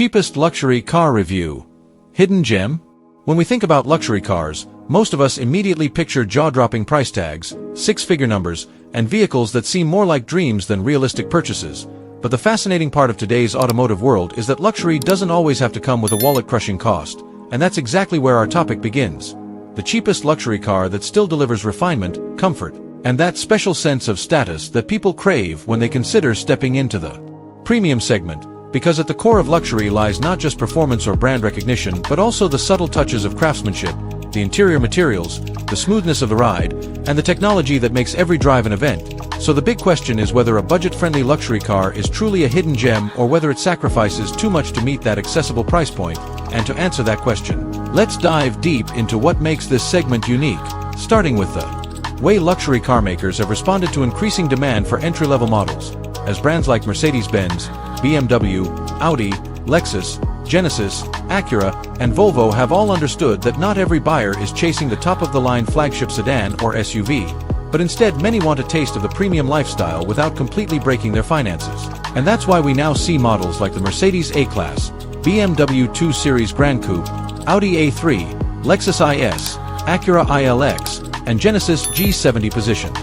Cheapest luxury car review. Hidden gem? When we think about luxury cars, most of us immediately picture jaw-dropping price tags, six-figure numbers, and vehicles that seem more like dreams than realistic purchases. But the fascinating part of today's automotive world is that luxury doesn't always have to come with a wallet-crushing cost, and that's exactly where our topic begins. The cheapest luxury car that still delivers refinement, comfort, and that special sense of status that people crave when they consider stepping into the premium segment. Because at the core of luxury lies not just performance or brand recognition, but also the subtle touches of craftsmanship, the interior materials, the smoothness of the ride, and the technology that makes every drive an event. So the big question is whether a budget-friendly luxury car is truly a hidden gem or whether it sacrifices too much to meet that accessible price point. And to answer that question, let's dive deep into what makes this segment unique, starting with the way luxury car makers have responded to increasing demand for entry-level models. As brands like Mercedes-Benz, BMW, Audi, Lexus, Genesis, Acura, and Volvo have all understood that not every buyer is chasing the top-of-the-line flagship sedan or SUV, but instead many want a taste of the premium lifestyle without completely breaking their finances. And that's why we now see models like the Mercedes A-Class, BMW 2 Series Gran Coupe, Audi A3, Lexus IS, Acura ILX, and Genesis G70 positioned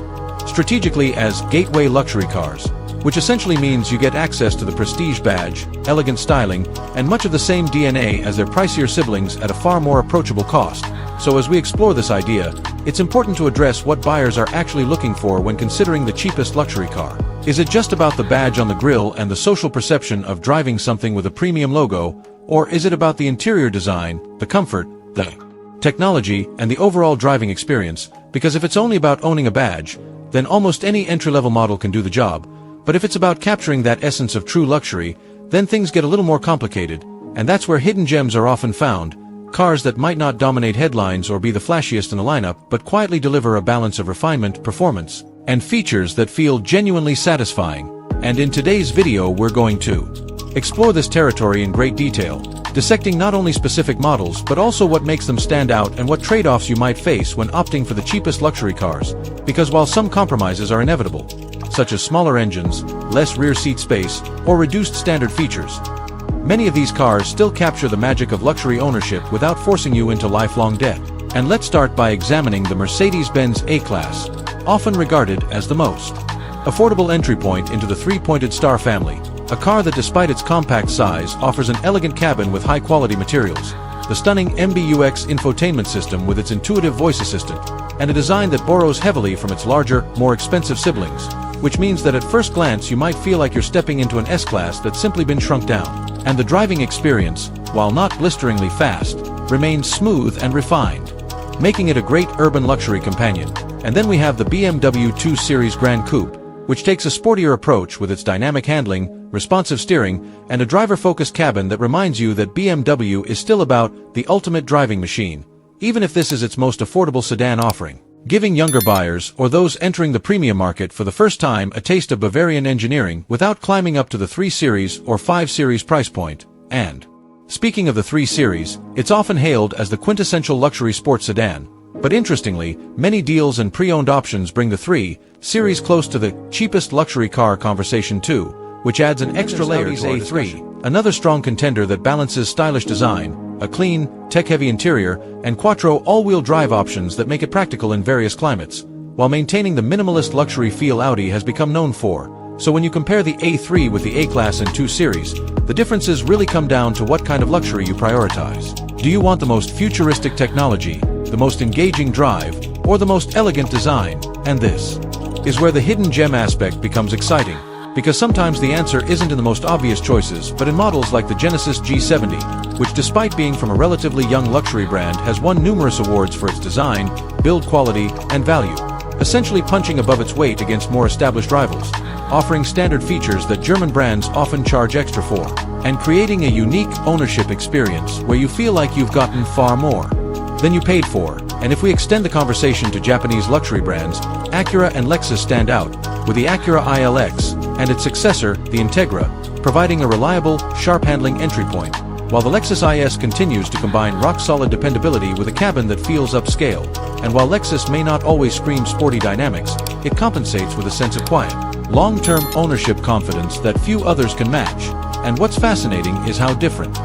strategically as gateway luxury cars, which essentially means you get access to the prestige badge, elegant styling, and much of the same DNA as their pricier siblings at a far more approachable cost. So as we explore this idea, it's important to address what buyers are actually looking for when considering the cheapest luxury car. Is it just about the badge on the grille and the social perception of driving something with a premium logo, or is it about the interior design, the comfort, the technology, and the overall driving experience? Because if it's only about owning a badge, then almost any entry-level model can do the job. But if it's about capturing that essence of true luxury, then things get a little more complicated, and that's where hidden gems are often found. Cars that might not dominate headlines or be the flashiest in the lineup, but quietly deliver a balance of refinement, performance, and features that feel genuinely satisfying. And in today's video we're going to explore this territory in great detail, dissecting not only specific models but also what makes them stand out and what trade-offs you might face when opting for the cheapest luxury cars. Because while some compromises are inevitable, such as smaller engines, less rear seat space, or reduced standard features, many of these cars still capture the magic of luxury ownership without forcing you into lifelong debt. And let's start by examining the Mercedes-Benz A-Class, often regarded as the most affordable entry point into the three-pointed star family, a car that despite its compact size offers an elegant cabin with high-quality materials, the stunning MBUX infotainment system with its intuitive voice assistant, and a design that borrows heavily from its larger, more expensive siblings, which means that at first glance you might feel like you're stepping into an S-Class that's simply been shrunk down. And the driving experience, while not blisteringly fast, remains smooth and refined, making it a great urban luxury companion. And then we have the BMW 2 Series Gran Coupe, which takes a sportier approach with its dynamic handling, responsive steering, and a driver-focused cabin that reminds you that BMW is still about the ultimate driving machine, even if this is its most affordable sedan offering, giving younger buyers or those entering the premium market for the first time a taste of Bavarian engineering without climbing up to the 3 Series or 5 Series price point. And speaking of the 3 Series, it's often hailed as the quintessential luxury sports sedan. But interestingly, many deals and pre-owned options bring the 3 Series close to the cheapest luxury car conversation too, which adds an extra layer to A3, another strong contender that balances stylish design, a clean, tech-heavy interior, and quattro all-wheel drive options that make it practical in various climates, while maintaining the minimalist luxury feel Audi has become known for. So when you compare the A3 with the A-Class and 2 Series, the differences really come down to what kind of luxury you prioritize. Do you want the most futuristic technology, the most engaging drive, or the most elegant design? And this is where the hidden gem aspect becomes exciting, because sometimes the answer isn't in the most obvious choices but in models like the Genesis G70, which despite being from a relatively young luxury brand has won numerous awards for its design, build quality, and value, essentially punching above its weight against more established rivals, offering standard features that German brands often charge extra for, and creating a unique ownership experience where you feel like you've gotten far more than you paid for. And if we extend the conversation to Japanese luxury brands, Acura and Lexus stand out, with the Acura ILX and its successor, the Integra, providing a reliable, sharp-handling entry point, while the Lexus IS continues to combine rock-solid dependability with a cabin that feels upscale. And while Lexus may not always scream sporty dynamics, it compensates with a sense of quiet, long-term ownership confidence that few others can match. And what's fascinating is how different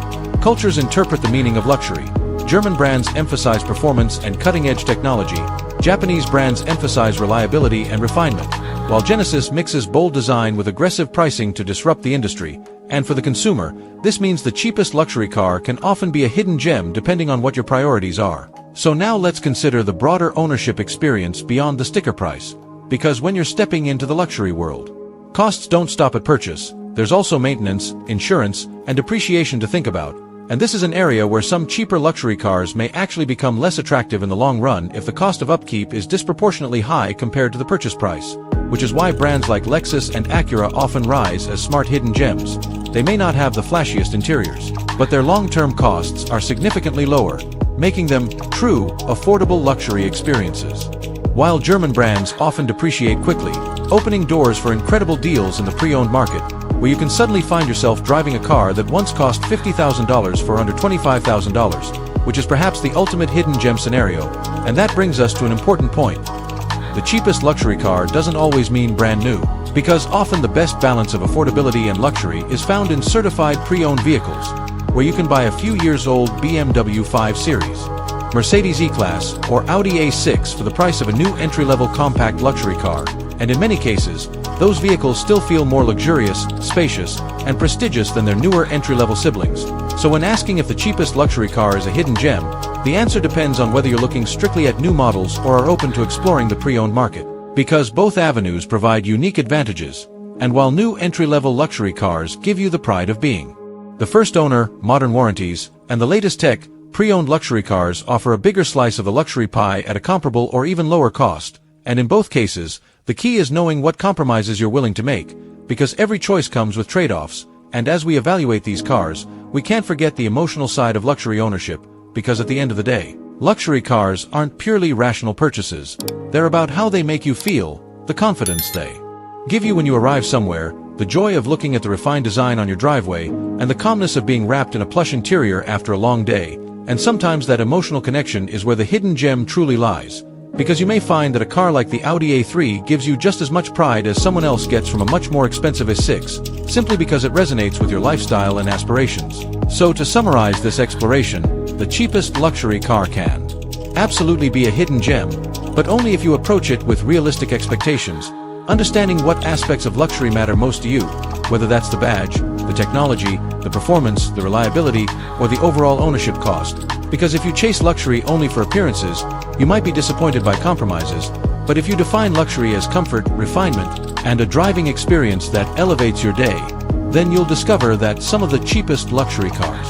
cultures interpret the meaning of luxury. German brands emphasize performance and cutting-edge technology. Japanese brands emphasize reliability and refinement, while Genesis mixes bold design with aggressive pricing to disrupt the industry. And for the consumer, this means the cheapest luxury car can often be a hidden gem depending on what your priorities are. So now let's consider the broader ownership experience beyond the sticker price. Because when you're stepping into the luxury world, costs don't stop at purchase. There's also maintenance, insurance, and depreciation to think about. And this is an area where some cheaper luxury cars may actually become less attractive in the long run if the cost of upkeep is disproportionately high compared to the purchase price. Which is why brands like Lexus and Acura often rise as smart hidden gems. They may not have the flashiest interiors, but their long-term costs are significantly lower, making them true, affordable luxury experiences. While German brands often depreciate quickly, opening doors for incredible deals in the pre-owned market, where you can suddenly find yourself driving a car that once cost $50,000 for under $25,000, which is perhaps the ultimate hidden gem scenario. And that brings us to an important point. The cheapest luxury car doesn't always mean brand new, because often the best balance of affordability and luxury is found in certified pre-owned vehicles, where you can buy a few years old BMW 5 Series, Mercedes E-Class, or Audi A6 for the price of a new entry-level compact luxury car, and in many cases, those vehicles still feel more luxurious, spacious, and prestigious than their newer entry-level siblings. So when asking if the cheapest luxury car is a hidden gem, the answer depends on whether you're looking strictly at new models or are open to exploring the pre-owned market. Because both avenues provide unique advantages, and while new entry-level luxury cars give you the pride of being the first owner, modern warranties, and the latest tech, pre-owned luxury cars offer a bigger slice of the luxury pie at a comparable or even lower cost. And in both cases, the key is knowing what compromises you're willing to make, because every choice comes with trade-offs, and as we evaluate these cars, we can't forget the emotional side of luxury ownership, because at the end of the day, luxury cars aren't purely rational purchases. They're about how they make you feel, the confidence they give you when you arrive somewhere, the joy of looking at the refined design on your driveway, and the calmness of being wrapped in a plush interior after a long day. And sometimes that emotional connection is where the hidden gem truly lies. Because you may find that a car like the Audi A3 gives you just as much pride as someone else gets from a much more expensive S6, simply because it resonates with your lifestyle and aspirations. So to summarize this exploration, the cheapest luxury car can absolutely be a hidden gem, but only if you approach it with realistic expectations, understanding what aspects of luxury matter most to you, whether that's the badge, the technology, the performance, the reliability, or the overall ownership cost. Because if you chase luxury only for appearances, you might be disappointed by compromises, but if you define luxury as comfort, refinement, and a driving experience that elevates your day, then you'll discover that some of the cheapest luxury cars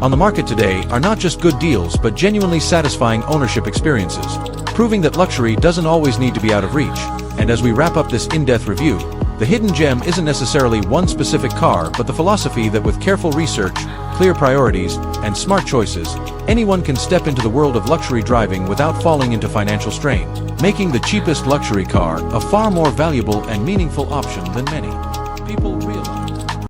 on the market today are not just good deals but genuinely satisfying ownership experiences, proving that luxury doesn't always need to be out of reach. And as we wrap up this in-depth review, the hidden gem isn't necessarily one specific car but the philosophy that with careful research, clear priorities, and smart choices, anyone can step into the world of luxury driving without falling into financial strain, making the cheapest luxury car a far more valuable and meaningful option than many people realize.